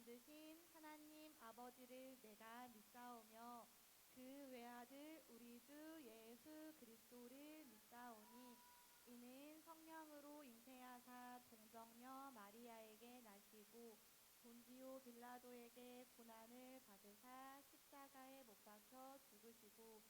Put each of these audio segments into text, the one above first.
만드신 하나님 아버지를 내가 믿사오며 그 외아들 우리 주 예수 그리스도를 믿사오니 이는 성령으로 잉태하사 동정녀 마리아에게 나시고 본디오 빌라도에게 고난을 받으사 십자가에 못 박혀 죽으시고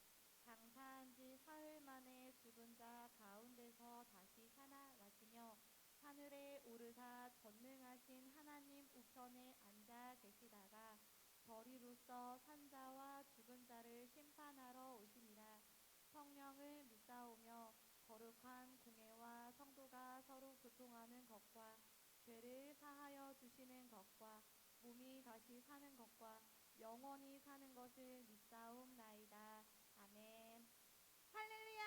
장사한 지 사흘 만에 죽은 자 가운데서 다시 살아나시며 하늘에 오르사 전능하신 하나님 우편에 앉아 계시다가 저리로서 산자와 죽은 자를 심판하러 오시니라. 성령을 믿사오며 거룩한 공회와 성도가 서로 교통하는 것과 죄를 사하여 주시는 것과 몸이 다시 사는 것과 영원히 사는 것을 믿사옵나이다. 아멘. 할렐루야!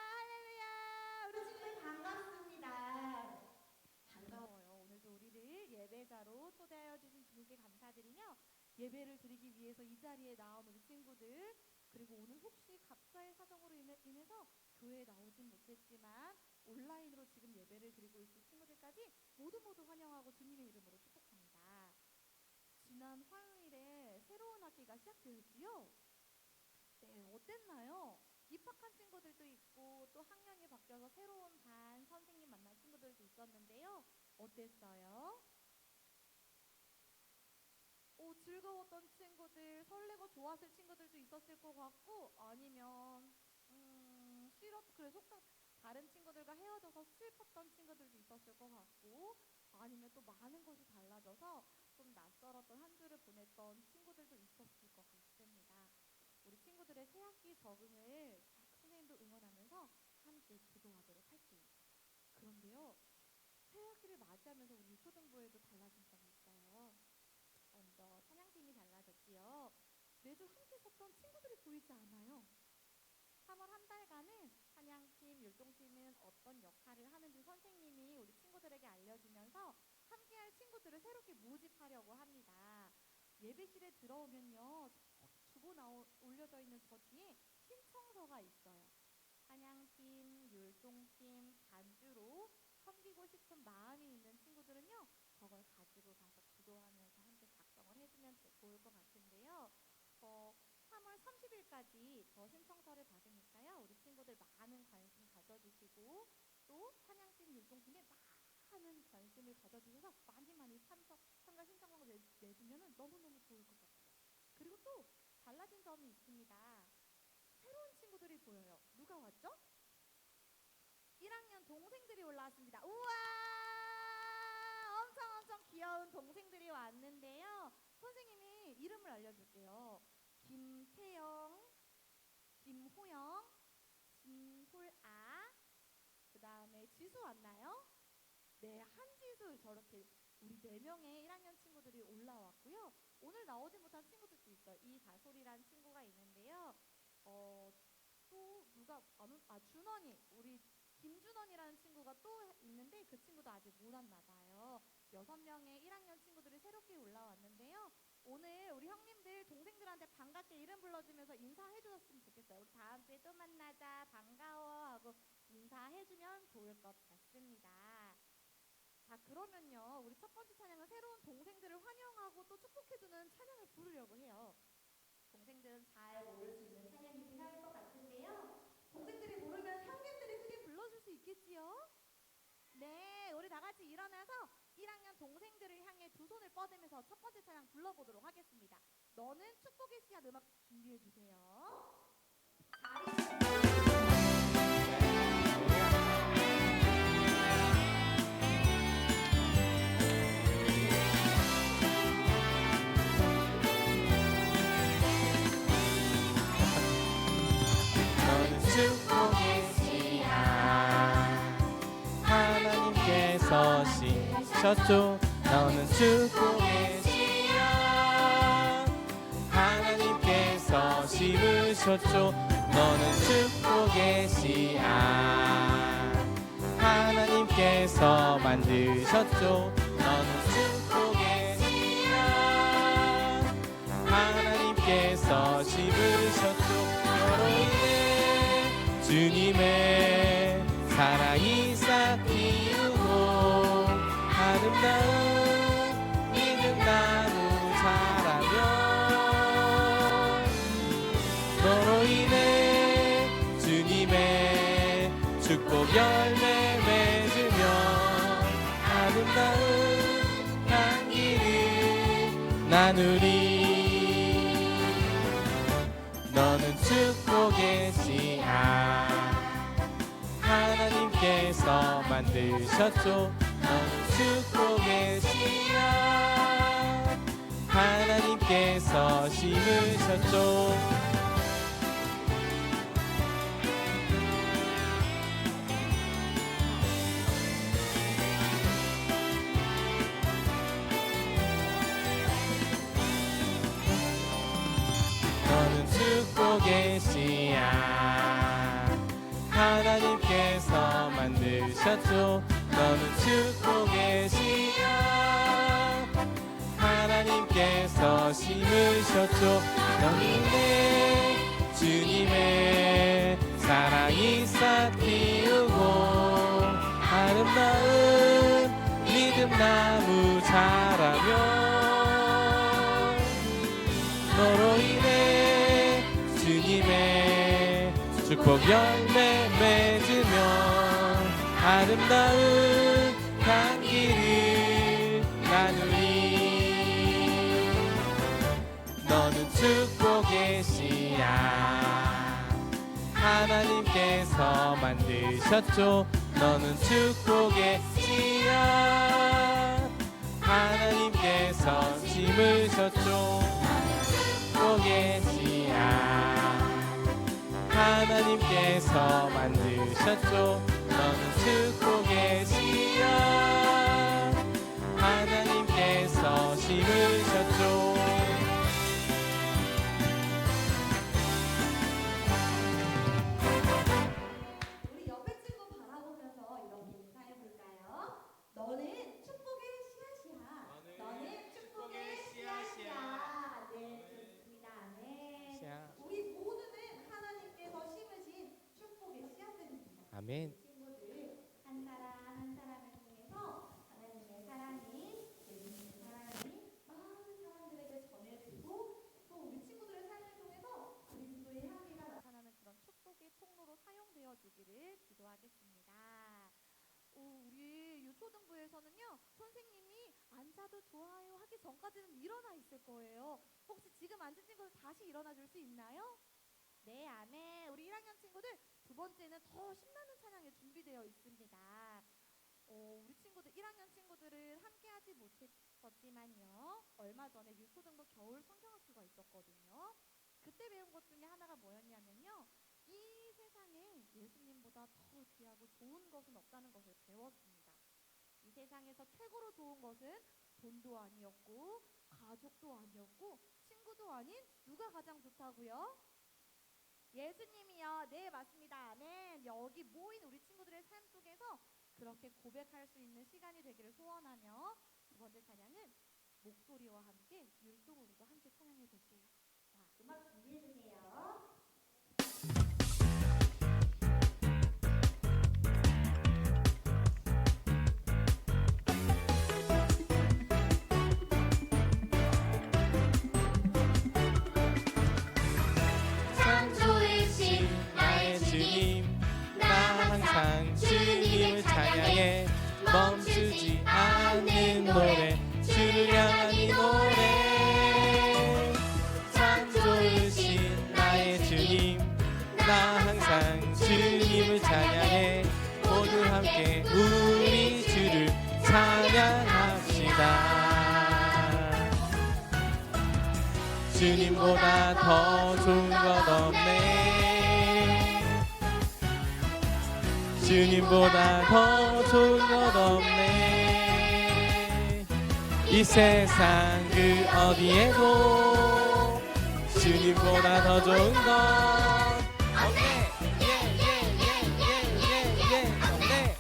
할렐루야! 우리 친구들 반갑습니다. 반가워요. 오늘도 우리를 예배자로 초대하여 주신 주님께 감사드리며 예배를 드리기 위해서 이 자리에 나온 우리 친구들, 그리고 오늘 혹시 각자의 사정으로 인해서 교회에 나오진 못했지만 온라인으로 지금 예배를 드리고 있을 친구들까지 모두 환영하고 주님의 이름으로 축복합니다. 지난 화요일에 새로운 학기가 시작되었지요? 네, 어땠나요? 입학한 친구들도 있고 또 학년이 바뀌어서 새로운 반 선생님 만난 친구들도 있었는데요. 어땠어요? 즐거웠던 친구들, 설레고 좋았을 친구들도 있었을 것 같고, 아니면 그래 속상 다른 친구들과 헤어져서 슬펐던 친구들도 있었을 것 같고, 아니면 또 많은 것이 달라져서 좀 낯설었던 한 주를 보냈던 친구들도 있었을 것 같습니다. 우리 친구들의 새학기 적응을 선생님도 응원하면서 함께 기도하도록 할게요. 그런데요, 새학기를 맞이하면서 우리 초등부에도 달라진 점이 있어요. 먼저 찬양팀이 달라졌지요. 매주 함께 섰던 친구들이 보이지 않아요. 3월 한 달간은 찬양팀, 율동팀은 어떤 역할을 하는지 선생님이 우리 친구들에게 알려주면서 함께할 친구들을 새롭게 모집하려고 합니다. 예배실에 들어오면요, 주보 올려져 있는 저 뒤에 신청서가 있어요. 찬양팀, 율동팀, 단주로 섬기고 싶은 마음이 있는 친구들은요, 저걸 가지고 가서 기도하면서 함께 작성을 해주면 좋을 것 같은데요. 3월 30일까지 저 신청서를 받으니까요, 우리 친구들 많은 관심 가져주시고 또 찬양팀, 율동팀에 많은 관심을 가져주셔서 많이 참가 신청하고 내주면 너무너무 좋을 것 같아요. 그리고 또 달라진 점이 있습니다. 새로운 친구들이 보여요. 누가 왔죠? 1학년 동생들이 올라왔습니다. 우와! 엄청 귀여운 동생들이 왔는데요. 선생님이 이름을 알려줄게요. 김태영, 김호영, 진솔아, 그 다음에 지수 왔나요? 네, 한지수. 저렇게 우리 4명의 1학년 친구들이 올라왔고요. 오늘 나오지 못한 친구들도 있어요. 이다솔이라는 친구가 있는데요. 또 누가 준원이, 우리 김준원이라는 친구가 또 있는데 그 친구도 아직 못 왔나 봐요. 6명의 1학년 친구들이 새롭게 올라왔는데요. 오늘 우리 형님들 동생들한테 반갑게 이름 불러주면서 인사해 주셨으면 좋겠어요. 우리 다음 주에 또 만나자, 반가워 하고 인사해주면 좋을 것 같습니다. 자, 그러면요, 우리 첫 번째 찬양은 새로운 동생들을 환영하고 또 축복해주는 찬양을 부르려고 해요. 동생들은 잘 모를 수 있는 찬양이긴 할 것 같은데요. 동생들이 모르면 형님들이 크게 불러줄 수 있겠지요? 네, 우리 다 같이 일어나서 1학년 동생들을 향해 두 손을 뻗으면서 첫 번째 찬양 불러보도록 하겠습니다. 너는 축복의 씨앗 음악 준비해주세요. 축복의 씨앗 하나님께서 심으셨죠. 너는 축복의 씨앗 하나님께서 심으셨죠. 너는 축복의 씨앗 하나님께서 만드셨죠. 너는 축복의 씨앗 하나님께서 심으셨죠. 너로 인해 주님의 사랑이 싹 피우고 아름다운 믿음 열매 맺으며 아름다운 향기를 나누리. 너는 축복의 씨앗 하나님께서 만드셨죠. 너는 축복의 씨앗 하나님께서 심으셨죠. 너는 축복의 씨앗 하나님께서 만드셨죠. 너는 축복의 씨앗 하나님께서 심으셨죠. 너는 내 주님의 사랑이 싹 틔우고 아름다운 믿음나무 자라며 너로 인해 주님의 축복 열매 맺으며 아름다운 향기를 나누리. 너는 축복의 씨앗 하나님께서 만드셨죠. 너는 축복의 씨앗 하나님께서 심으셨죠. 축복의 씨앗 하나님께서 만드셨죠. 너는 축복의 씨앗 하나님께서 심으셨죠. 우리 옆에 친구 바라보면서 이렇게 인사해 볼까요? 너는 축복의 씨앗이야. 너는 축복의 씨앗이야. 네, 좋습니다. 네. 우리 모두는 하나님께서 심으신 축복의 씨앗들입니다. 아멘. 친구들 한 사람 한 사람을 통해서 하나님의 사랑이, 예수님의 사랑이 많은 사람들에게 전해지고 또 우리 친구들의 삶을 통해서 그리스도의 향기가 나타나는 그런 축복의 통로로 사용되어 주기를 기도하겠습니다. 우리 유초등부에서는요, 선생님이 앉아도 좋아요 하기 전까지는 일어나 있을 거예요. 혹시 지금 앉은 친구들 다시 일어나 줄 수 있나요? 네, 아멘. 우리 1학년 친구들 두 번째는 더 신나는 찬양이 준비되어 있습니다. 우리 친구들 1학년 친구들은 함께하지 못했었지만요, 얼마 전에 유초등부 겨울 성경학교가 있었거든요. 그때 배운 것 중에 하나가 뭐였냐면요, 이 세상에 예수님보다 더 귀하고 좋은 것은 없다는 것을 배웠습니다. 이 세상에서 최고로 좋은 것은 돈도 아니었고 가족도 아니었고 친구도 아닌 누가 가장 좋다고요? 예수님이요. 네, 맞습니다. 아멘. 여기 모인 우리 친구들의 삶 속에서 그렇게 고백할 수 있는 시간이 되기를 소원하며 두 번째 찬양은 목소리와 함께 율동으로도 함께 찬양해 볼게요. 자, 음악 준비해 주세요. 참 좋으신 나의 주님, 나 항상 주님을 찬양해 멈추지 않는 노래, 주를 향한 이 노래. 참 좋으신 나의 주님, 나 항상 주님을 찬양해 모두 함께 우리 주를 찬양합시다. 주님보다 더 좋은 것 없네. 주님보다 더 좋은 것 없네. 이 세상 그 어디에도 주님보다 더 좋은 것 없네. 없네.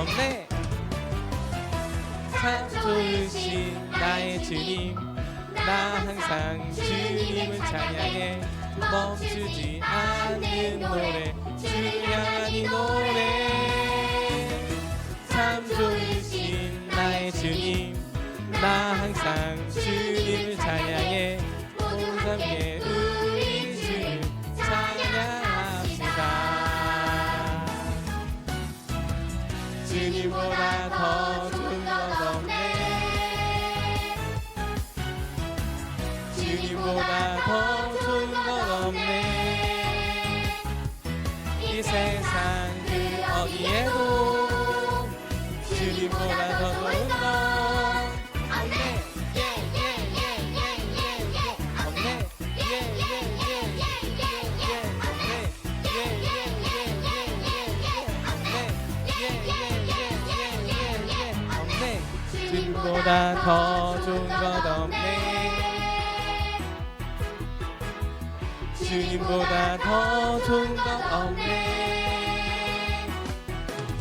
없네. 참 좋으신 나의 주님, 나 항상 주님을 찬양해 멈추지 않는 노래, 주를 향한 이 노래. 참 좋으신 나의 주님, 나 항상 주님을 이 세상 그 어디에도 주님보다 더 좋은 건 없네. 없네. 없네. 주님보다 더 좋은 것 없네. 주님보다 더 좋은 것 없네.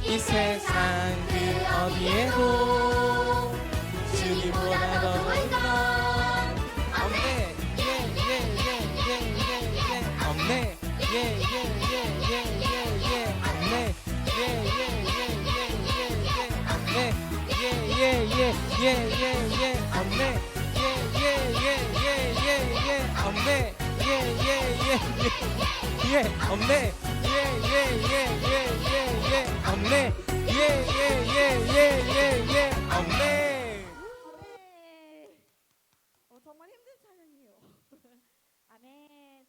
이 세상 그 어디에도 주님보다 더 좋은 건 없네. 없네. 정말 힘든 찬양이에요. 아멘.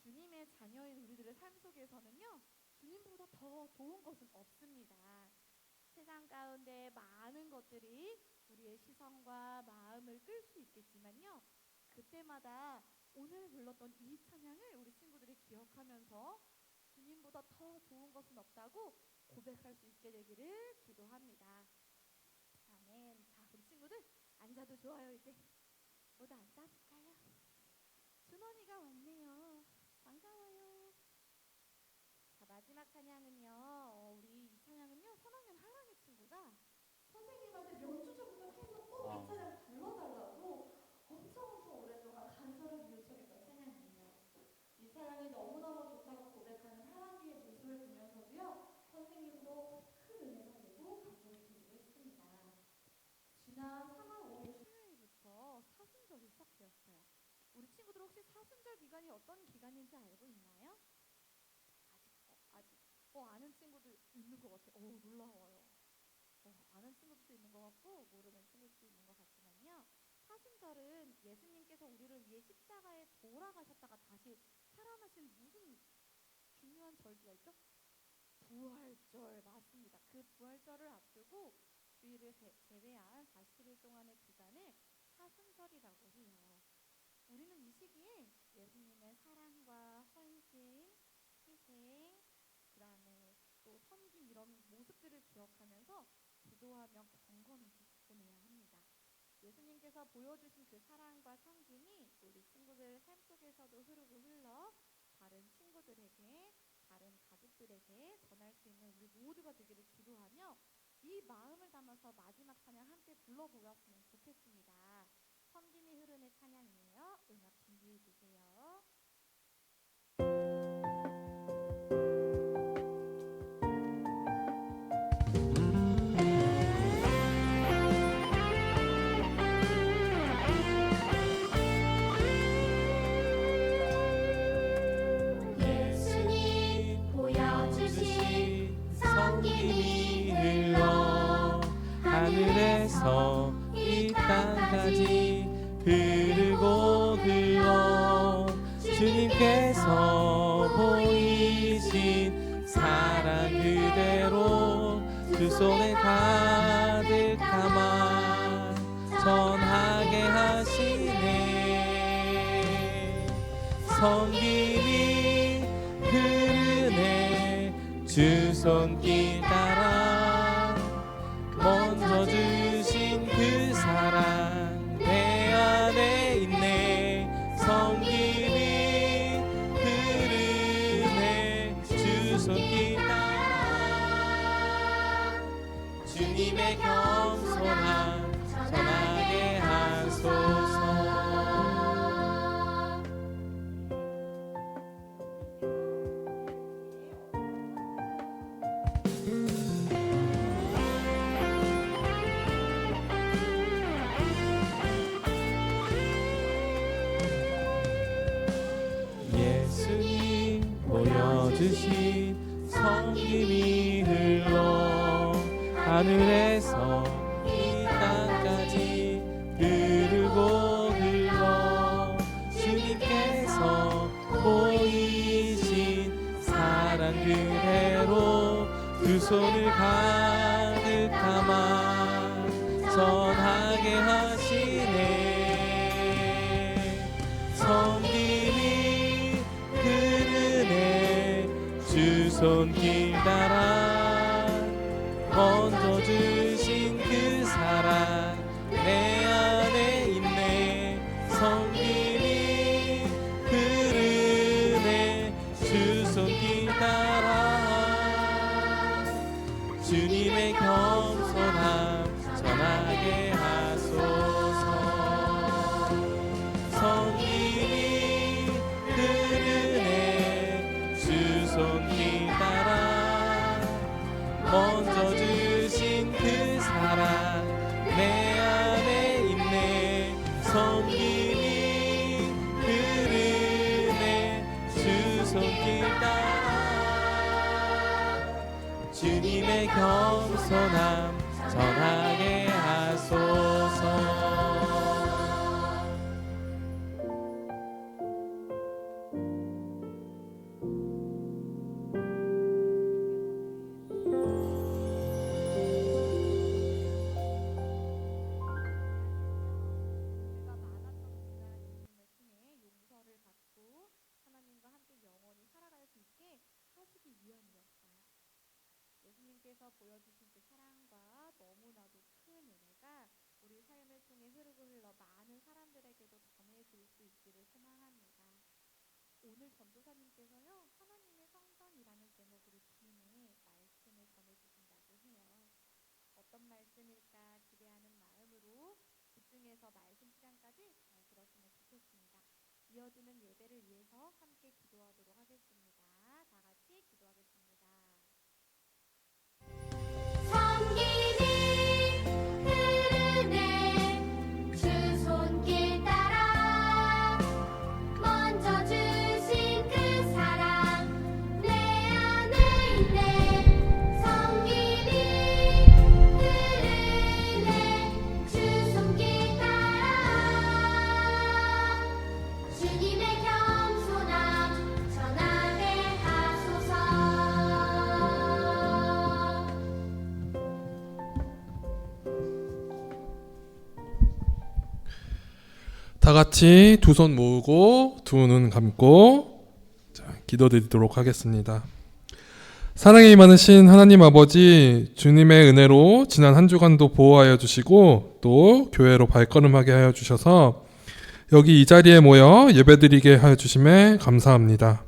주님의 자녀인 우리들의 삶 속에서는요, 주님보다 더 좋은 것은 없습니다. 세상 가운데 많은 것들이 우리의 시선과 마음을 끌 수 있겠지만요, 그때마다 오늘 불렀던 이 찬양을 우리 친구들이 기억하면서 주님보다 더 좋은 것은 없다고 고백할 수 있게 되기를 기도합니다. 아멘. 자, 우리 친구들 앉아도 좋아요. 이제 모두 앉아볼까요? 준원이가 왔네요. 반가워요. 자, 마지막 찬양은요, 우리 이 찬양은요, 3학년 하랑이 친구가 선생님한테 몇 주 전부터 계속 꼭 이 찬양 불러달라고 엄청 오랫동안 간절하게 요청했던 찬양이에요. 이 찬양이 너무너무 좋다고 고백하는 하랑이의 모습을 보면서도요, 선생님도 큰 은혜가 되고 감동이 되기도 했습니다. 지난 3월 5일 수요일부터 사순절이 시작되었어요. 우리 친구들 혹시 사순절 기간이 어떤 기간인지 알고 있나요? 아는 친구들 있는 것 같아요. 놀라워요. 아는 친구들도 있는 것 같고 모르는 친구들도 있는 것 같지만요. 사순절은 예수님께서 우리를 위해 십자가에 돌아가셨다가 다시 살아나신 무슨 중요한 절기가 있죠? 부활절 맞습니다. 그 부활절을 앞두고 주일을 제외한 40일 동안의 기간을 사순절이라고 해요. 우리는 이 시기에 예수님의 사랑과 헌신, 희생, 그 다음에 또 섬김 이런 모습들을 기억하면서 기도하며 경건하게 보내야 합니다. 예수님께서 보여주신 그 사랑과 섬김이 우리 친구들 삶 속에서도 흐르고 흘러 다른 친구들에게, 다른 가족들에게 전할 수 있는 우리 모두가 되기를 기도하며 이 마음을 담아서 마지막 찬양 함께 불러보았으면 좋겠습니다. 섬김이 흐르는 찬양이에요. 음악 준비해 주세요. 예수님 보여주신 섬김이 흘러 하늘에서 이 땅까지 흐르고 흘러 주님께서 보이신 사랑 그대로 두 손에 가득 담아 전하게 하시네. 섬김이 흐르네. 주 손길 따라 먼저 주신 그 사랑 내 안에 있네. 섬김이 흐르네. 주 손길 따라 주님의 겸손함 전하게 하소서. 예수님 보여주신 섬김이 흘러 하늘에서 이 땅까지 흐르고 흘러 주님께서 보이신 사랑 그 손을 가득 담아 전하게 하시네. 섬김이 흐르네. 주 손길 따라 먼저 주신 그 사랑 내 안에 있네. 섬김이 흐르네. 주 손길 따라 주님의 겸손함 전하게 하소서. 섬김이 흐르네. 주 손길 따라 먼저 주신 그 사랑 내 안에 있네. 섬김이 흐르네. 주 손길 따라 주님의 겸손함 전하게 하소서. 우리가 많았던 지난 인생을 통해 용서를 받고 하나님과 함께 영원히 살아갈 수 있게 하시기 위함이었어요. 예수님께서 보여주신 그 사랑과 너무나도 큰 은혜가 우리 삶을 통해 흐르고 흘러 많은 사람들에게도 전해질 수 있기를 소망합니다. 오늘 전도사님께서요, 하나님의 성전이라는 제목으로 주님의 말씀을 전해주신다고 해요. 어떤 말씀일까 기대하는 마음으로 집중해서 말씀 시간까지 잘 들었으면 좋겠습니다. 이어지는 예배를 위해서 함께 기도하도록 하겠습니다. 다 같이 기도하겠습니다. 섬김이 흐르네. 주 손길 따라 먼저 주신 그 사랑 내 안에 있네. 섬김이 흐르네. 주 손길 따라 주님의 겸손함 전하게 하소서. 다 같이 두 손 모으고 두 눈 감고 기도드리도록 하겠습니다. 사랑이 많으신 하나님 아버지, 주님의 은혜로 지난 한 주간도 보호하여 주시고 또 교회로 발걸음하게 하여 주셔서 여기 이 자리에 모여 예배드리게 하여 주심에 감사합니다.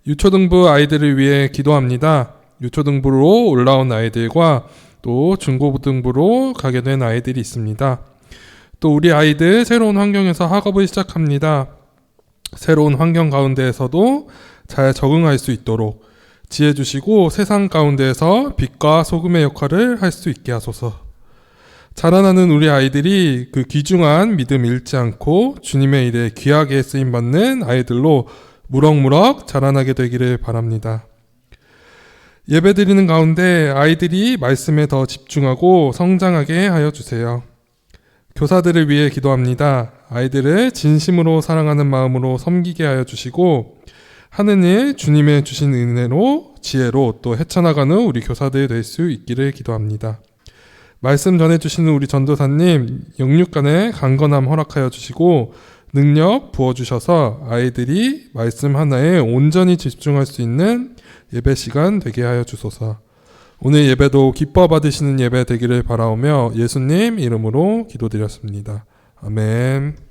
유초등부 아이들을 위해 기도합니다. 유초등부로 올라온 아이들과 또 중고등부로 가게 된 아이들이 있습니다. 또 우리 아이들 새로운 환경에서 학업을 시작합니다. 새로운 환경 가운데에서도 잘 적응할 수 있도록 지혜 주시고 세상 가운데에서 빛과 소금의 역할을 할 수 있게 하소서. 자라나는 우리 아이들이 그 귀중한 믿음 잃지 않고 주님의 일에 귀하게 쓰임받는 아이들로 무럭무럭 자라나게 되기를 바랍니다. 예배드리는 가운데 아이들이 말씀에 더 집중하고 성장하게 하여 주세요. 교사들을 위해 기도합니다. 아이들을 진심으로 사랑하는 마음으로 섬기게 하여 주시고 하는 일 주님의 주신 은혜로 지혜로 또 헤쳐나가는 우리 교사들 될 수 있기를 기도합니다. 말씀 전해주시는 우리 전도사님 영육간의 강건함 허락하여 주시고 능력 부어주셔서 아이들이 말씀 하나에 온전히 집중할 수 있는 예배 시간 되게 하여 주소서. 오늘 예배도 기뻐 받으시는 예배 되기를 바라오며 예수님 이름으로 기도드렸습니다. 아멘.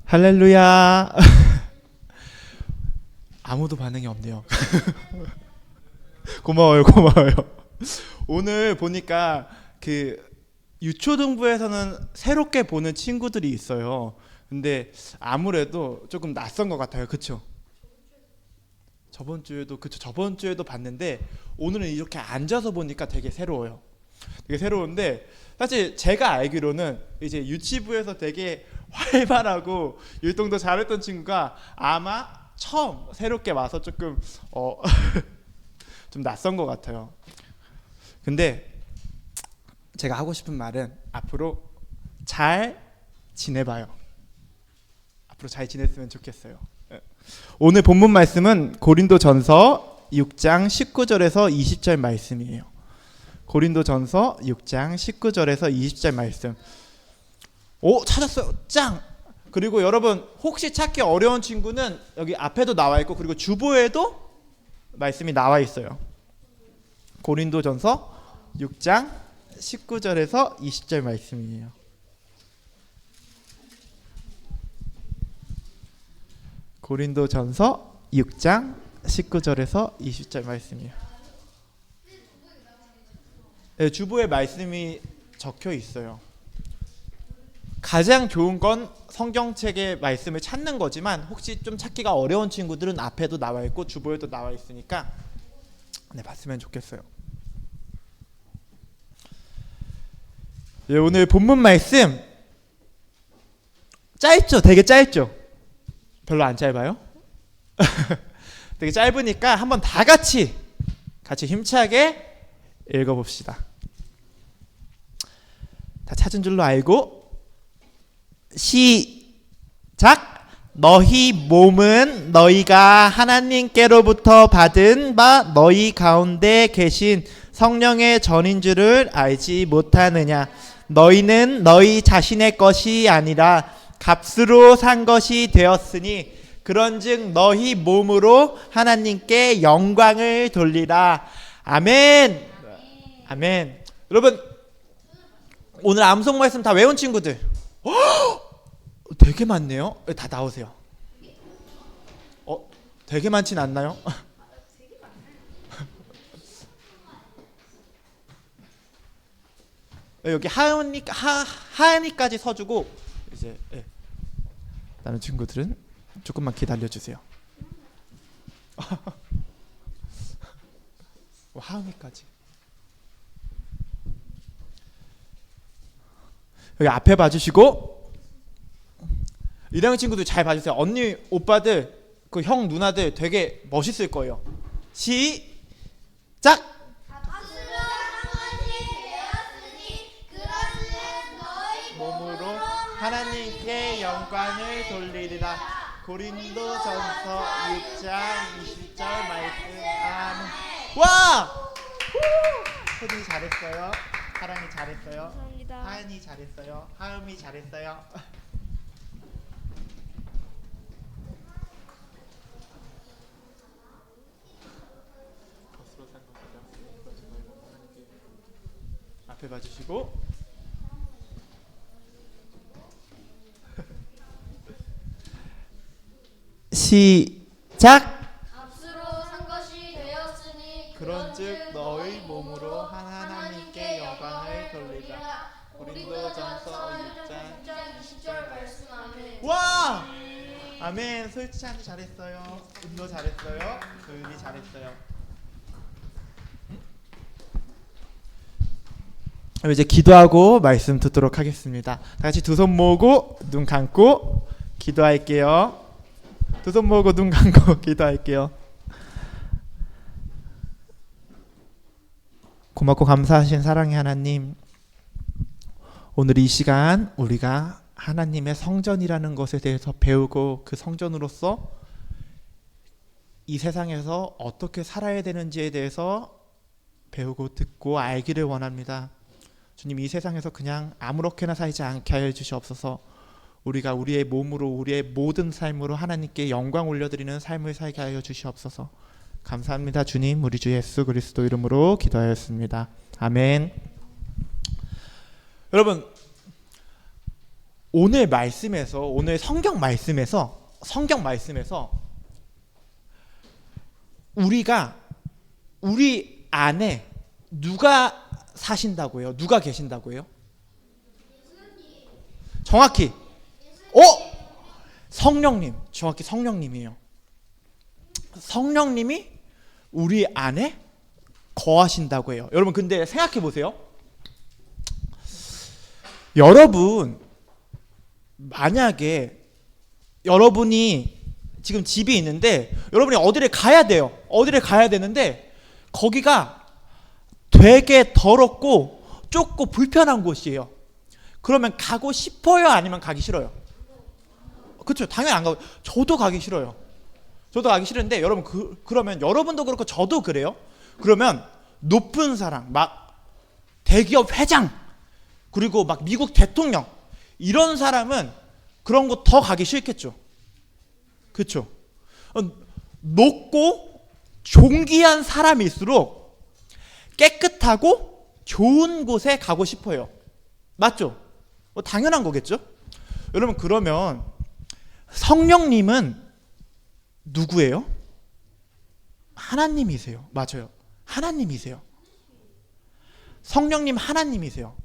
할렐루야. 아무도 반응이 없네요. 고마워요. 오늘 보니까 그 유초등부에서는 새롭게 보는 친구들이 있어요. 근데 아무래도 조금 낯선 것 같아요. 그쵸? 저번 주에도 봤는데 오늘은 이렇게 앉아서 보니까 되게 새로워요. 되게 새로운데 사실 제가 알기로는 이제 유치부에서 되게 활발하고 율동도 잘했던 친구가 아마 처음 새롭게 와서 조금 좀 낯선 것 같아요. 근데 제가 하고 싶은 말은 앞으로 잘 지내봐요. 앞으로 잘 지냈으면 좋겠어요. 오늘 본문 말씀은 고린도전서 6장 19절에서 20절 말씀이에요. 고린도전서 6장 19절에서 20절 말씀. 오, 찾았어요. 짱! 그리고 여러분 혹시 찾기 어려운 친구는 여기 앞에도 나와 있고 그리고 주보에도 말씀이 나와 있어요. 고린도전서 6장 19절에서 20절 말씀이에요. 고린도전서 6장 19절에서 20절 말씀이에요. 네, 주보에 말씀이 적혀 있어요. 가장 좋은 건 성경책의 말씀을 찾는 거지만 혹시 좀 찾기가 어려운 친구들은 앞에도 나와 있고 주보에도 나와 있으니까 네, 봤으면 좋겠어요. 네, 오늘 본문 말씀 짧죠? 되게 짧죠? 별로 안 짧아요? 되게 짧으니까 한번 다 같이 힘차게 읽어봅시다. 다 찾은 줄로 알고 시작. 너희 몸은 너희가 하나님께로부터 받은 바 너희 가운데 계신 성령의 전인 줄을 알지 못하느냐. 너희는 너희 자신의 것이 아니라 값으로 산 것이 되었으니 그런즉 너희 몸으로 하나님께 영광을 돌리라. 아멘. 아멘. 여러분 오늘 암송 말씀 다 외운 친구들 되게 많네요. 다 나오세요. 되게 많진 않나요? 여기 하은이까지 서주고 이제 다른 친구들은 조금만 기다려 주세요. 하은이까지. 여기 앞에 봐주시고 1학년 친구들 잘 봐주세요. 언니 오빠들 그 형 누나들 되게 멋있을 거예요. 시작. 몸으로 하나님께 영광을 돌리리라. 고린도전서 6장 20절 말씀. 아멘. 와! 소리 잘했어요. 사랑이 잘했어요. 감사합니다. 하은이 잘했어요. 하음이 잘했어요. 앞에 봐주시고 시작. 값으로 산 것이 되었으니 그런즉 너희 몸으로 하나님께 영광을 돌리라. 고린도전서 6장 20절 말씀. 아멘. 와! 아멘. 솔찬이 잘했어요. 은도 잘했어요. 도윤이 잘했어요. 그럼 이제 기도하고 말씀 듣도록 하겠습니다. 다 같이 두 손 모으고 눈 감고 기도할게요. 두 손 모으고 눈 감고 기도할게요. 고맙고 감사하신 사랑의 하나님, 오늘 이 시간 우리가 하나님의 성전이라는 것에 대해서 배우고 그 성전으로서 이 세상에서 어떻게 살아야 되는지에 대해서 배우고 듣고 알기를 원합니다. 주님, 이 세상에서 그냥 아무렇게나 살지 않게 하여 주시옵소서. 우리가 우리의 몸으로 우리의 모든 삶으로 하나님께 영광 올려드리는 삶을 살게 하여 주시옵소서. 감사합니다. 주님, 우리 주 예수 그리스도 이름으로 기도하였습니다. 아멘. 여러분, 오늘 말씀에서, 오늘 성경 말씀에서 우리가 우리 안에 누가 사신다고요? 누가 계신다고요? 정확히 성령님, 정확히 성령님이에요. 성령님이 우리 안에 거하신다고 해요. 여러분 근데 생각해 보세요. 여러분 만약에 여러분이 지금 집이 있는데 여러분이 어디를 가야 돼요. 어디를 가야 되는데 거기가 되게 더럽고 좁고 불편한 곳이에요. 그러면 가고 싶어요? 아니면 가기 싫어요? 그렇죠. 당연히 안 가고. 저도 가기 싫어요. 저도 가기 싫은데 여러분 그러면 여러분도 그렇고 저도 그래요. 그러면 높은 사람 막 대기업 회장 그리고 막 미국 대통령 이런 사람은 그런 곳 더 가기 싫겠죠. 그렇죠. 높고 존귀한 사람일수록 깨끗하고 좋은 곳에 가고 싶어요. 맞죠? 당연한 거겠죠. 여러분 그러면 성령님은 누구예요? 하나님이세요. 맞아요. 하나님이세요. 성령님 하나님이세요.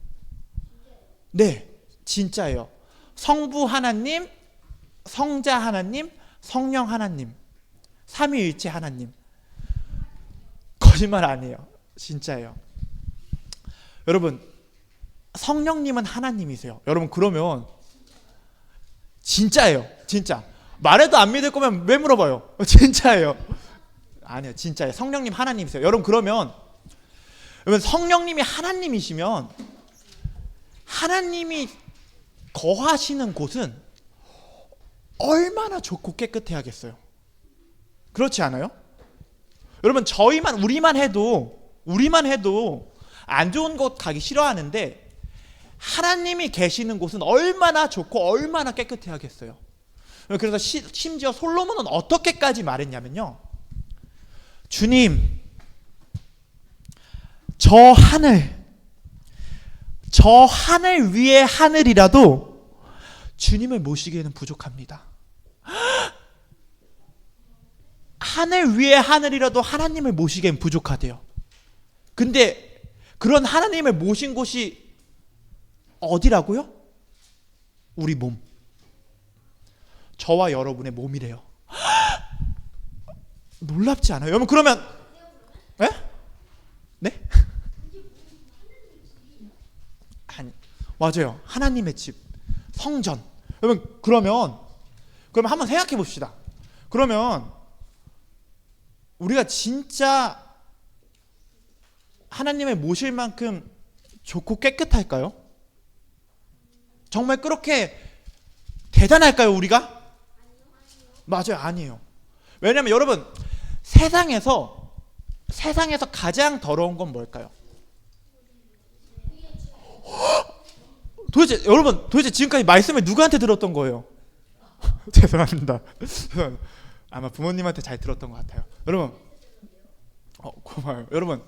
네, 진짜예요. 성부 하나님, 성자 하나님, 성령 하나님, 삼위일체 하나님. 거짓말 아니에요. 진짜예요. 여러분 성령님은 하나님이세요. 여러분 그러면 진짜예요. 진짜. 말해도 안 믿을 거면 왜 물어봐요? 진짜예요. 아니요, 진짜예요. 성령님 하나님이세요. 여러분 그러면 성령님이 하나님이시면 하나님이 거하시는 곳은 얼마나 좋고 깨끗해야겠어요. 그렇지 않아요? 여러분 우리만 해도 안 좋은 곳 가기 싫어하는데 하나님이 계시는 곳은 얼마나 좋고 얼마나 깨끗해야겠어요. 그래서 심지어 솔로몬은 어떻게까지 말했냐면요. 주님, 저 하늘 위의 하늘이라도 주님을 모시기에는 부족합니다. 하늘 위의 하늘이라도 하나님을 모시기엔 부족하대요. 근데 그런 하나님을 모신 곳이 어디라고요? 우리 몸. 저와 여러분의 몸이래요. 놀랍지 않아요? 여러분 그러면 네? 아니, 맞아요. 하나님의 집, 성전. 여러분 그러면 한번 생각해 봅시다. 그러면 우리가 진짜 하나님을 모실 만큼 좋고 깨끗할까요? 정말 그렇게 대단할까요, 우리가? 맞아요, 아니에요. 왜냐하면 여러분 세상에서 가장 더러운 건 뭘까요? 도대체 지금까지 말씀을 누구한테 들었던 거예요? 죄송합니다. 아마 부모님한테 잘 들었던 것 같아요. 여러분, 고마워요. 여러분,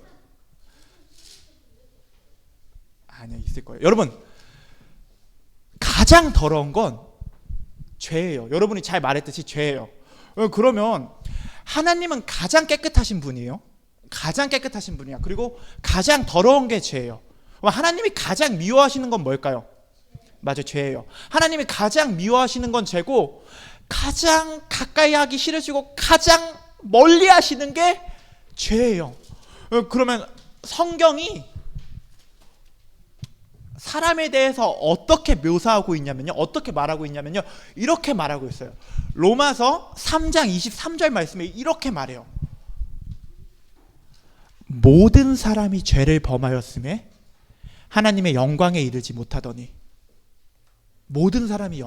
아니요, 있을 거예요. 여러분, 가장 더러운 건 죄예요. 여러분이 잘 말했듯이 죄예요. 그러면 하나님은 가장 깨끗하신 분이에요. 가장 깨끗하신 분이야. 그리고 가장 더러운 게 죄예요. 하나님이 가장 미워하시는 건 뭘까요? 맞아요, 죄예요. 하나님이 가장 미워하시는 건 죄고 가장 가까이 하기 싫으시고 가장 멀리 하시는 게 죄예요. 그러면 성경이 사람에 대해서 어떻게 묘사하고 있냐면요, 어떻게 말하고 있냐면요, 이렇게 말하고 있어요. 로마서 3장 23절 말씀에 이렇게 말해요. 모든 사람이 죄를 범하였음에 하나님의 영광에 이르지 못하더니. 모든 사람이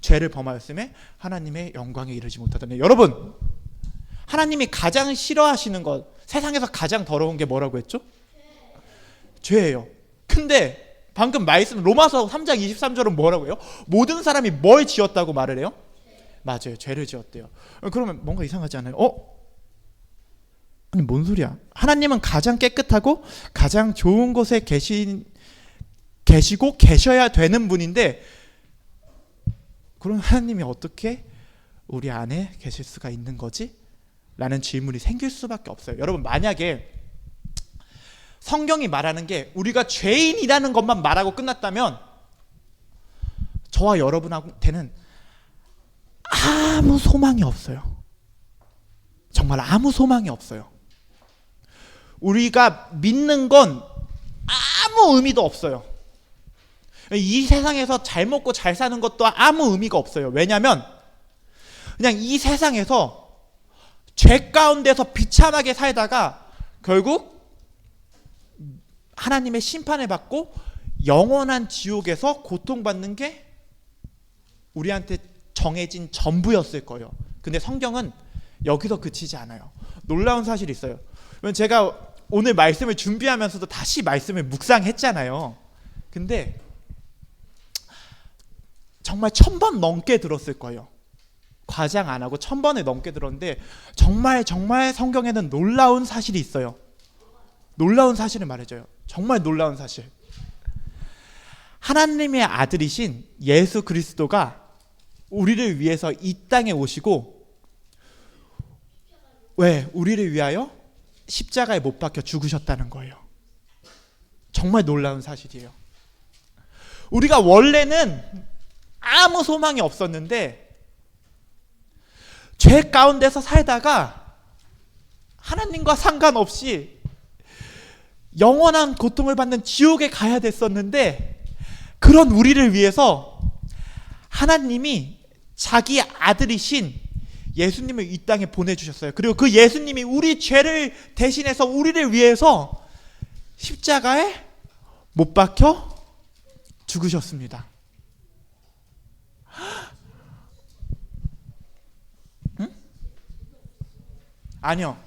죄를 범하였음에 하나님의 영광에 이르지 못하더니. 여러분, 하나님이 가장 싫어하시는 것, 세상에서 가장 더러운 게 뭐라고 했죠? 죄예요. 근데 방금 말씀 로마서 3장 23절은 뭐라고 해요? 모든 사람이 뭘 지었다고 말을 해요? 맞아요, 죄를 지었대요. 그러면 뭔가 이상하지 않아요? 아니 뭔 소리야? 하나님은 가장 깨끗하고 가장 좋은 곳에 계시고 계셔야 되는 분인데, 그럼 하나님이 어떻게 우리 안에 계실 수가 있는 거지? 라는 질문이 생길 수밖에 없어요. 여러분, 만약에 성경이 말하는 게 우리가 죄인이라는 것만 말하고 끝났다면 저와 여러분한테는 아무 소망이 없어요. 정말 아무 소망이 없어요. 우리가 믿는 건 아무 의미도 없어요. 이 세상에서 잘 먹고 잘 사는 것도 아무 의미가 없어요. 왜냐하면 그냥 이 세상에서 죄 가운데서 비참하게 살다가 결국 하나님의 심판을 받고 영원한 지옥에서 고통받는 게 우리한테 정해진 전부였을 거예요. 근데 성경은 여기서 그치지 않아요. 놀라운 사실이 있어요. 제가 오늘 말씀을 준비하면서도 다시 말씀을 묵상했잖아요. 근데 정말 1000번 넘게 들었을 거예요. 과장 안 하고 1000번을 넘게 들었는데 정말 성경에는 놀라운 사실이 있어요. 놀라운 사실을 말해줘요. 정말 놀라운 사실. 하나님의 아들이신 예수 그리스도가 우리를 위해서 이 땅에 오시고 왜? 우리를 위하여 십자가에 못 박혀 죽으셨다는 거예요. 정말 놀라운 사실이에요. 우리가 원래는 아무 소망이 없었는데 죄 가운데서 살다가 하나님과 상관없이 영원한 고통을 받는 지옥에 가야 됐었는데 그런 우리를 위해서 하나님이 자기 아들이신 예수님을 이 땅에 보내주셨어요. 그리고 그 예수님이 우리 죄를 대신해서 우리를 위해서 십자가에 못 박혀 죽으셨습니다. 응? 아니요.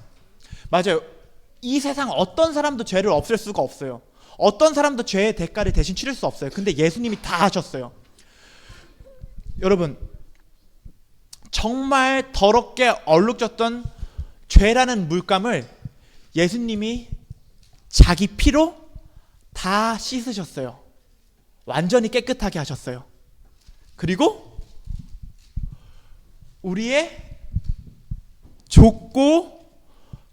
맞아요. 이 세상 어떤 사람도 죄를 없앨 수가 없어요. 어떤 사람도 죄의 대가를 대신 치를 수 없어요. 근데 예수님이 다 하셨어요. 여러분, 정말 더럽게 얼룩졌던 죄라는 물감을 예수님이 자기 피로 다 씻으셨어요. 완전히 깨끗하게 하셨어요. 그리고 우리의 좁고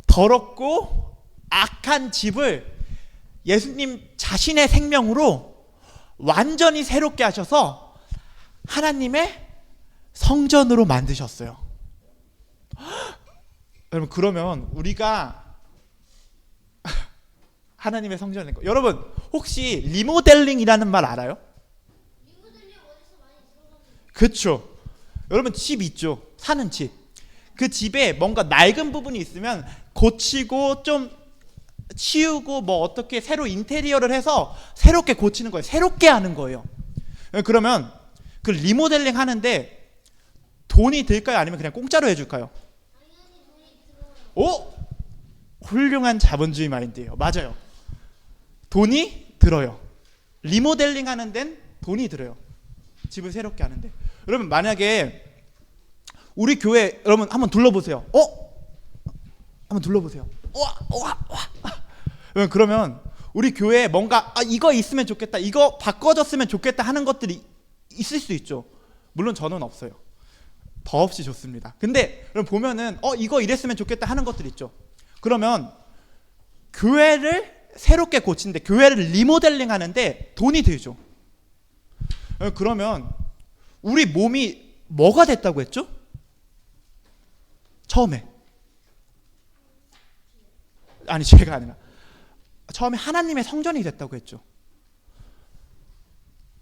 더럽고 악한 집을 예수님 자신의 생명으로 완전히 새롭게 하셔서 하나님의 성전으로 만드셨어요. 여러분, 그러면 우리가 하나님의 성전을 여러분 혹시 리모델링이라는 말 알아요? 그렇죠. 여러분 집 있죠. 사는 집. 그 집에 뭔가 낡은 부분이 있으면 고치고 좀 치우고 뭐 어떻게 새로 인테리어를 해서 새롭게 고치는 거예요. 새롭게 하는 거예요. 그러면 그 리모델링 하는데 돈이 들까요? 아니면 그냥 공짜로 해줄까요? 오! 훌륭한 자본주의 마인드예요. 맞아요. 돈이 들어요. 리모델링 하는 데는 돈이 들어요. 집을 새롭게 하는데. 여러분 만약에 우리 교회 여러분 한번 둘러보세요. 한번 둘러보세요. 와. 그러면 우리 교회에 뭔가 이거 있으면 좋겠다, 이거 바꿔줬으면 좋겠다 하는 것들이 있을 수 있죠. 물론 저는 없어요. 더없이 좋습니다. 근데 보면은 이거 이랬으면 좋겠다 하는 것들이 있죠. 그러면 교회를 새롭게 고치는데, 교회를 리모델링 하는데 돈이 들죠. 그러면 우리 몸이 뭐가 됐다고 했죠? 처음에 아니 죄가 아니라 처음에 하나님의 성전이 됐다고 했죠.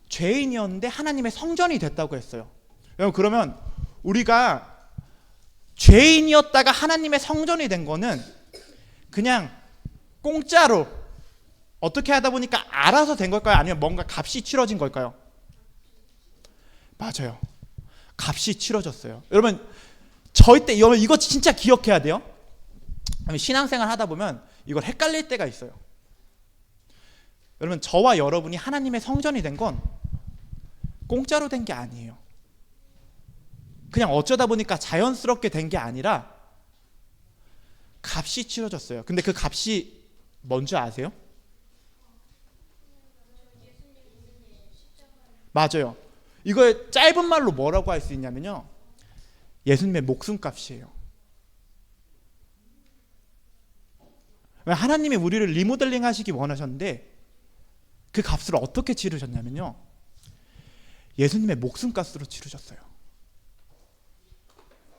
죄인이었는데 하나님의 성전이 됐다고 했어요. 그러면 우리가 죄인이었다가 하나님의 성전이 된 거는 그냥 공짜로 어떻게 하다 보니까 알아서 된 걸까요? 아니면 뭔가 값이 치러진 걸까요? 맞아요. 값이 치러졌어요. 여러분 절대 이거 진짜 기억해야 돼요. 신앙생활 하다 보면 이걸 헷갈릴 때가 있어요. 여러분 저와 여러분이 하나님의 성전이 된 건 공짜로 된 게 아니에요. 그냥 어쩌다 보니까 자연스럽게 된 게 아니라 값이 치러졌어요. 근데 그 값이 뭔지 아세요? 맞아요. 이걸 짧은 말로 뭐라고 할 수 있냐면요, 예수님의 목숨값이에요. 하나님이 우리를 리모델링 하시기 원하셨는데 그 값을 어떻게 치르셨냐면요, 예수님의 목숨값으로 치르셨어요.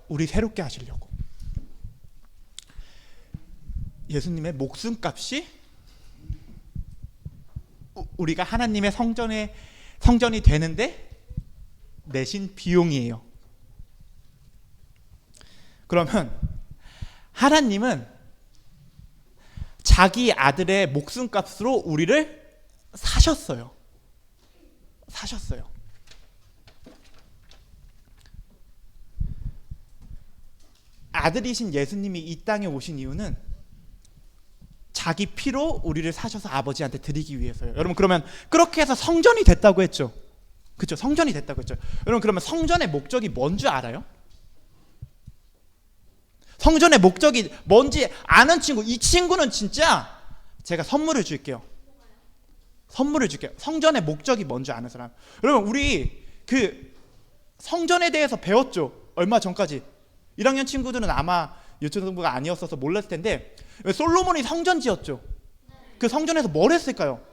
우리 새롭게 하시려고. 예수님의 목숨값이 우리가 하나님의 성전이 되는데 내신 비용이에요. 그러면 하나님은 자기 아들의 목숨값으로 우리를 사셨어요. 아들이신 예수님이 이 땅에 오신 이유는 자기 피로 우리를 사셔서 아버지한테 드리기 위해서요. 여러분, 그러면 그렇게 해서 성전이 됐다고 했죠. 그렇죠? 성전이 됐다고 했죠. 여러분, 그러면 성전의 목적이 뭔 줄 알아요? 성전의 목적이 뭔지 아는 친구, 이 친구는 진짜 제가 선물을 줄게요. 성전의 목적이 뭔지 아는 사람. 여러분, 우리 그 성전에 대해서 배웠죠. 얼마 전까지. 1학년 친구들은 아마 유초등부가 아니었어서 몰랐을 텐데 솔로몬이 성전 지었죠. 그 성전에서 뭘 했을까요?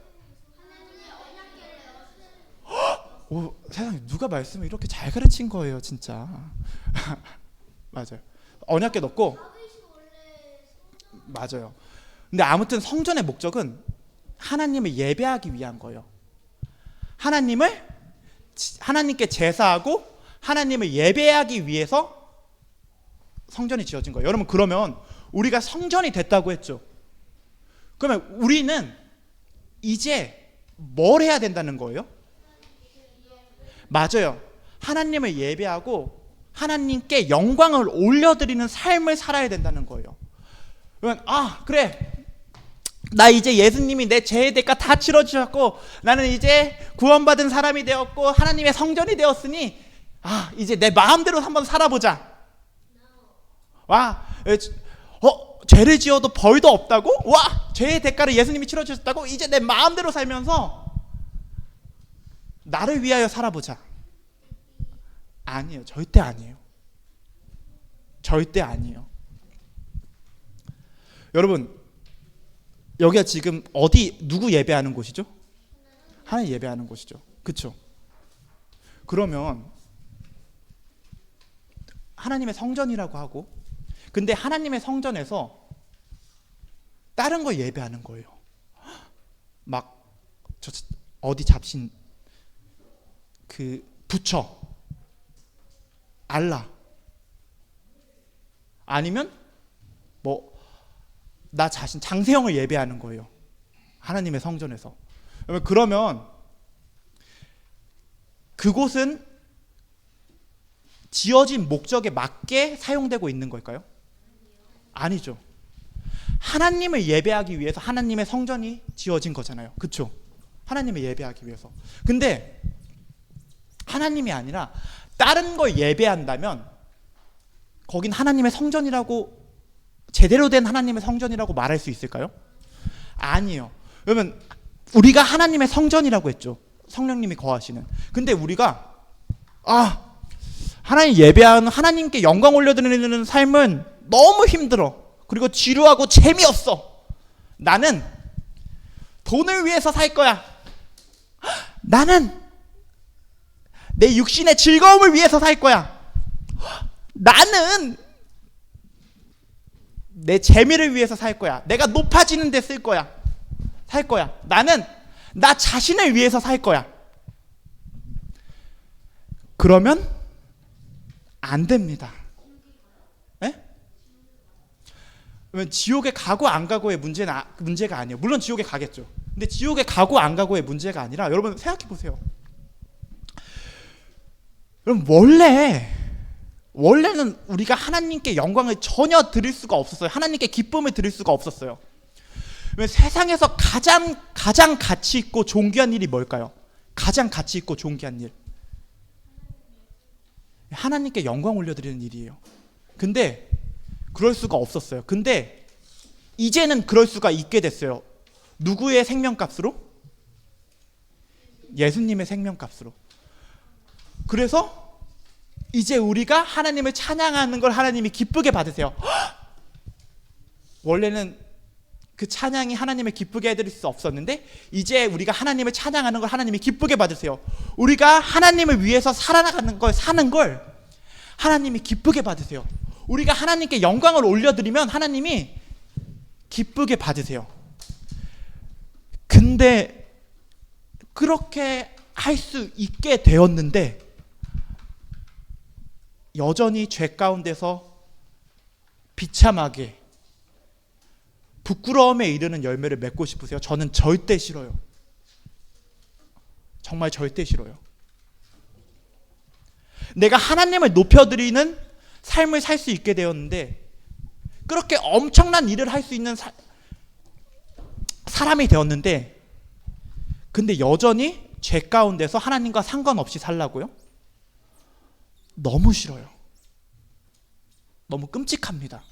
오, 세상에 누가 말씀을 이렇게 잘 가르친 거예요, 진짜. 맞아요. 언약궤 넣고. 맞아요. 근데 아무튼 성전의 목적은 하나님을 예배하기 위한 거예요. 하나님께 제사하고 하나님을 예배하기 위해서 성전이 지어진 거예요. 여러분, 그러면 우리가 성전이 됐다고 했죠. 그러면 우리는 이제 뭘 해야 된다는 거예요? 맞아요. 하나님을 예배하고 하나님께 영광을 올려드리는 삶을 살아야 된다는 거예요. 그러면 그래, 나 이제 예수님이 내 죄의 대가 다 치러주셨고 나는 이제 구원받은 사람이 되었고 하나님의 성전이 되었으니 이제 내 마음대로 한번 살아보자. 죄를 지어도 벌도 없다고? 죄의 대가를 예수님이 치러주셨다고? 이제 내 마음대로 살면서 나를 위하여 살아보자. 아니에요. 절대 아니에요. 여러분, 여기가 지금 누구 예배하는 곳이죠? 하나님 예배하는 곳이죠. 그렇죠? 그러면 하나님의 성전이라고 하고, 근데 하나님의 성전에서 다른 걸 예배하는 거예요. 막 어디 잡신 그 부처, 알라, 아니면 나 자신 장세형을 예배하는 거예요. 하나님의 성전에서. 그러면 그곳은 지어진 목적에 맞게 사용되고 있는 걸까요? 아니죠. 하나님을 예배하기 위해서 하나님의 성전이 지어진 거잖아요. 그렇죠? 하나님을 예배하기 위해서. 근데 하나님이 아니라 다른 걸 예배한다면 거긴 하나님의 성전이라고, 제대로 된 하나님의 성전이라고 말할 수 있을까요? 아니에요. 그러면 우리가 하나님의 성전이라고 했죠. 성령님이 거하시는. 근데 우리가 하나님 예배하는, 하나님께 영광 올려드리는 삶은 너무 힘들어. 그리고 지루하고 재미없어. 나는 돈을 위해서 살 거야. 나는 내 육신의 즐거움을 위해서 살 거야. 나는 내 재미를 위해서 살 거야. 내가 높아지는 데 살 거야. 나는 나 자신을 위해서 살 거야. 그러면 안 됩니다. 그러면 지옥에 가고 안 가고의 문제가 아니에요. 물론 지옥에 가겠죠. 근데 지옥에 가고 안 가고의 문제가 아니라, 여러분 생각해 보세요. 그럼 원래는 우리가 하나님께 영광을 전혀 드릴 수가 없었어요. 하나님께 기쁨을 드릴 수가 없었어요. 세상에서 가장 가치 있고 존귀한 일이 뭘까요? 가장 가치 있고 존귀한 일, 하나님께 영광 올려드리는 일이에요. 근데 그럴 수가 없었어요. 근데 이제는 그럴 수가 있게 됐어요. 누구의 생명값으로? 예수님의 생명값으로. 그래서 이제 우리가 하나님을 찬양하는 걸 하나님이 기쁘게 받으세요. 원래는 그 찬양이 하나님을 기쁘게 해드릴 수 없었는데 이제 우리가 하나님을 찬양하는 걸 하나님이 기쁘게 받으세요. 우리가 하나님을 위해서 살아나가는 걸, 사는 걸 하나님이 기쁘게 받으세요. 우리가 하나님께 영광을 올려드리면 하나님이 기쁘게 받으세요. 근데 그렇게 할 수 있게 되었는데 여전히 죄 가운데서 비참하게 부끄러움에 이르는 열매를 맺고 싶으세요? 저는 절대 싫어요. 정말 절대 싫어요. 내가 하나님을 높여드리는 삶을 살 수 있게 되었는데 그렇게 엄청난 일을 할 수 있는 사람이 되었는데 근데 여전히 죄 가운데서 하나님과 상관없이 살라고요? 너무 싫어요. 너무 끔찍합니다.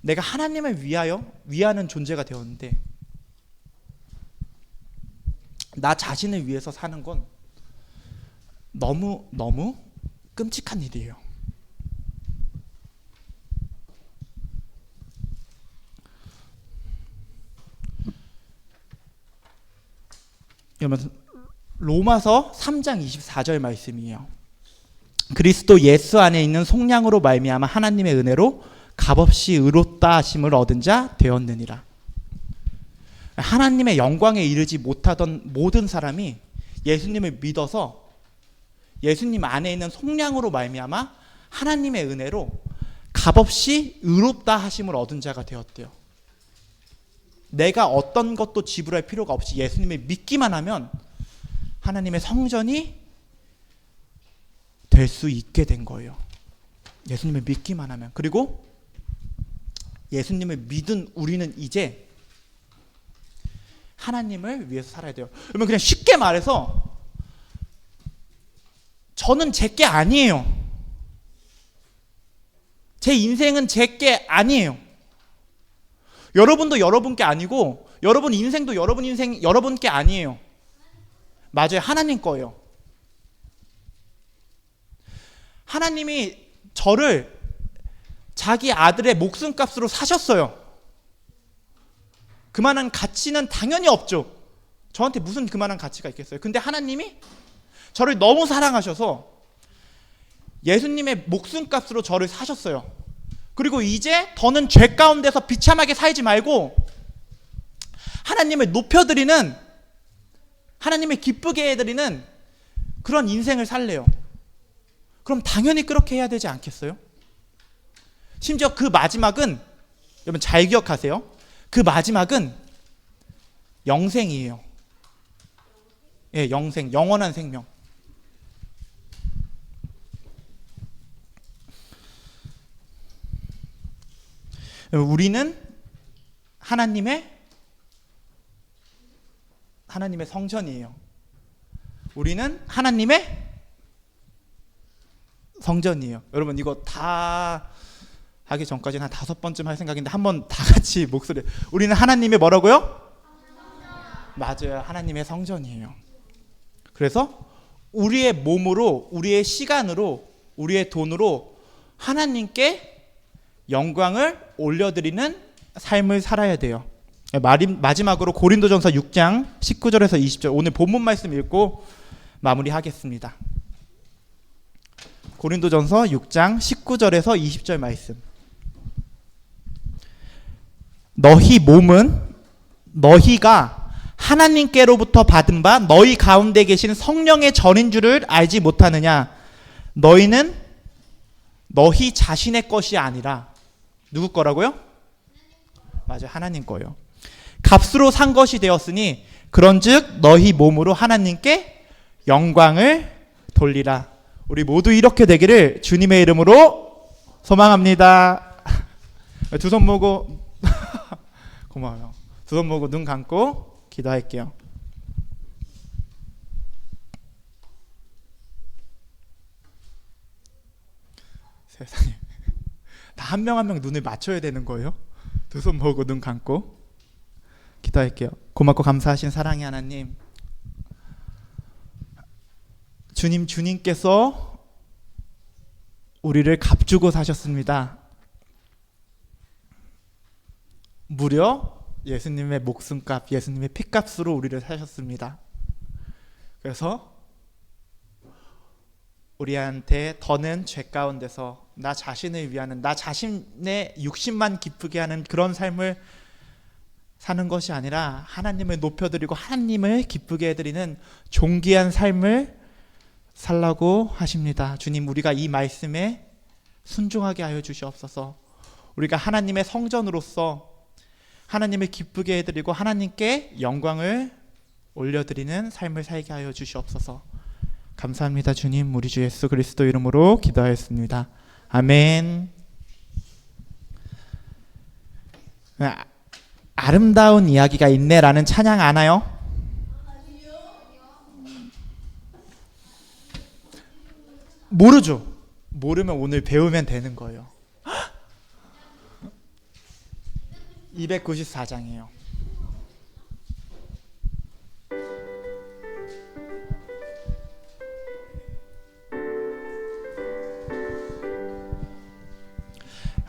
내가 하나님을 위하는 존재가 되었는데 나 자신을 위해서 사는 건 너무 끔찍한 일이에요. 여러분 로마서 3장 24절 말씀이에요. 그리스도 예수 안에 있는 속량으로 말미암아 하나님의 은혜로 값없이 의롭다 하심을 얻은 자 되었느니라. 하나님의 영광에 이르지 못하던 모든 사람이 예수님을 믿어서 예수님 안에 있는 속량으로 말미암아 하나님의 은혜로 값없이 의롭다 하심을 얻은 자가 되었대요. 내가 어떤 것도 지불할 필요가 없이 예수님을 믿기만 하면 하나님의 성전이 될 수 있게 된 거예요. 예수님을 믿기만 하면. 그리고 예수님을 믿은 우리는 이제 하나님을 위해서 살아야 돼요. 그러면 그냥 쉽게 말해서 저는 제게 아니에요. 제 인생은 제게 아니에요. 여러분도 여러분께 아니고 여러분 인생도 여러분께 아니에요. 맞아요. 하나님 거예요. 하나님이 저를 자기 아들의 목숨값으로 사셨어요. 그만한 가치는 당연히 없죠. 저한테 무슨 그만한 가치가 있겠어요. 근데 하나님이 저를 너무 사랑하셔서 예수님의 목숨값으로 저를 사셨어요. 그리고 이제 더는 죄 가운데서 비참하게 살지 말고 하나님을 높여드리는, 하나님을 기쁘게 해드리는 그런 인생을 살래요. 그럼 당연히 그렇게 해야 되지 않겠어요? 심지어 그 마지막은, 여러분 잘 기억하세요. 그 마지막은 영생이에요. 예, 영생, 영원한 생명. 우리는 하나님의 성전이에요. 우리는 하나님의 성전이에요. 여러분 이거 다 하기 전까지는 한 5번쯤 할 생각인데 한번 다 같이 목소리. 우리는 하나님의 뭐라고요? 맞아요. 하나님의 성전이에요. 그래서 우리의 몸으로, 우리의 시간으로, 우리의 돈으로 하나님께 영광을 올려드리는 삶을 살아야 돼요. 마지막으로 고린도전서 6장 19절에서 20절 오늘 본문 말씀 읽고 마무리하겠습니다. 고린도전서 6장 19절에서 20절 말씀. 너희 몸은 너희가 하나님께로부터 받은 바 너희 가운데 계신 성령의 전인 줄을 알지 못하느냐. 너희는 너희 자신의 것이 아니라 누구 거라고요? 맞아요. 하나님 거예요. 값으로 산 것이 되었으니 그런즉 너희 몸으로 하나님께 영광을 돌리라. 우리 모두 이렇게 되기를 주님의 이름으로 소망합니다. 두 손 모으고 고마워요. 두 손 모으고 눈 감고 기도할게요. 세상에, 다 한 명 한 명 눈을 맞춰야 되는 거예요? 두 손 모으고 눈 감고 기도할게요. 고맙고 감사하신 사랑의 하나님, 주님께서 우리를 값주고 사셨습니다. 무려 예수님의 목숨값, 예수님의 피값으로 우리를 사셨습니다. 그래서 우리한테 더는 죄 가운데서 나 자신을 위하는, 나 자신의 육신만 기쁘게 하는 그런 삶을 사는 것이 아니라 하나님을 높여드리고 하나님을 기쁘게 해드리는 존귀한 삶을 살라고 하십니다. 주님, 우리가 이 말씀에 순종하게 하여 주시옵소서. 우리가 하나님의 성전으로서 하나님을 기쁘게 해드리고 하나님께 영광을 올려드리는 삶을 살게 하여 주시옵소서. 감사합니다. 주님, 우리 주 예수 그리스도 이름으로 기도하였습니다. 아멘. 아름다운 이야기가 있네라는 찬양 아나요? 모르죠. 모르면 오늘 배우면 되는 거예요. 294장이에요.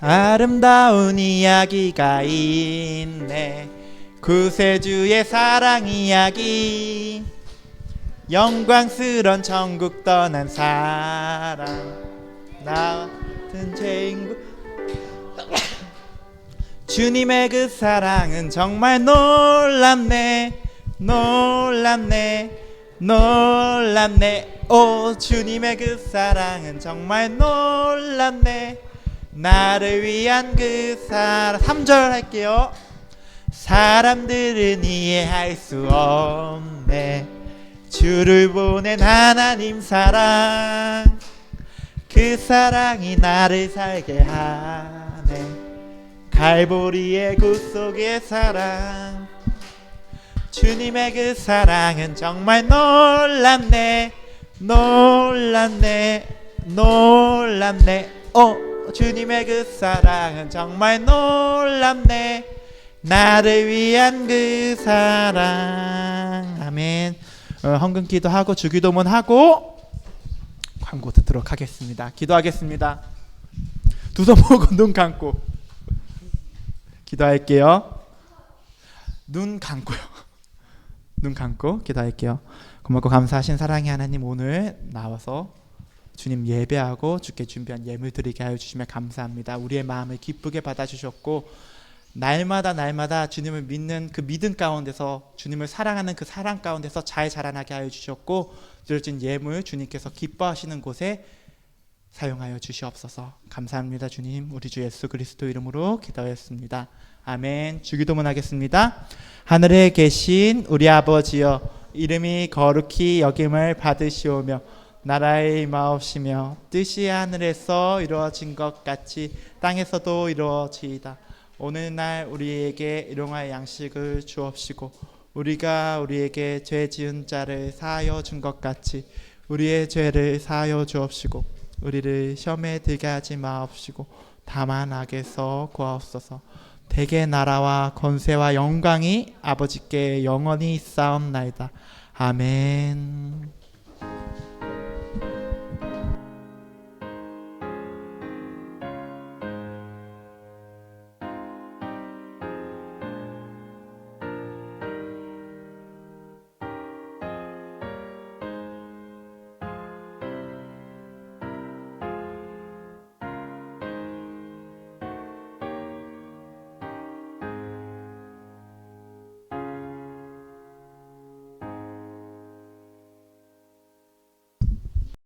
아름다운 이야기가 있네. 구세주의 사랑 이야기. 영광스런 천국 떠난 사람, 나 같은 죄인구. 주님의 그 사랑은 정말 놀랍네. 놀랍네. 놀랍네. 오, 주님의 그 사랑은 정말 놀랍네. 나를 위한 그 사랑. 3절 할게요. 사람들은 이해할 수 없네. 주를 보낸 하나님 사랑. 그 사랑이 나를 살게 하네. 갈보리의 구속의 사랑. 주님의 그 사랑은 정말 놀랍네. 놀랍네. 놀랍네. 주님의 그 사랑은 정말 놀랍네. 나를 위한 그 사랑. 아멘. 헌금 기도하고 주기도문 하고 광고 듣도록 하겠습니다. 기도하겠습니다. 두 손 모으고 눈 감고 기도할게요. 눈 감고요. 눈 감고 기도할게요. 고맙고 감사하신 사랑의 하나님, 오늘 나와서 주님 예배하고 주께 준비한 예물 드리게 하여 주시면 감사합니다. 우리의 마음을 기쁘게 받아주셨고 날마다 주님을 믿는 그 믿음 가운데서, 주님을 사랑하는 그 사랑 가운데서 잘 자라나게 하여 주셨고, 드려진 예물 주님께서 기뻐하시는 곳에 사용하여 주시옵소서. 감사합니다. 주님, 우리 주 예수 그리스도 이름으로 기도했습니다. 아멘. 주기도문 하겠습니다. 하늘에 계신 우리 아버지여, 이름이 거룩히 여김을 받으시오며 나라의 임하옵시며 뜻이 하늘에서 이루어진 것 같이 땅에서도 이루어지이다. 오늘날 우리에게 일용할 양식을 주옵시고, 우리가 우리에게 죄 지은 자를 사하여 준 것 같이 우리의 죄를 사하여 주옵시고, 우리를 시험에 들게 하지 마옵시고 다만 악에서 구하옵소서. 대개 나라와 권세와 영광이 아버지께 영원히 있사옵나이다. 아멘.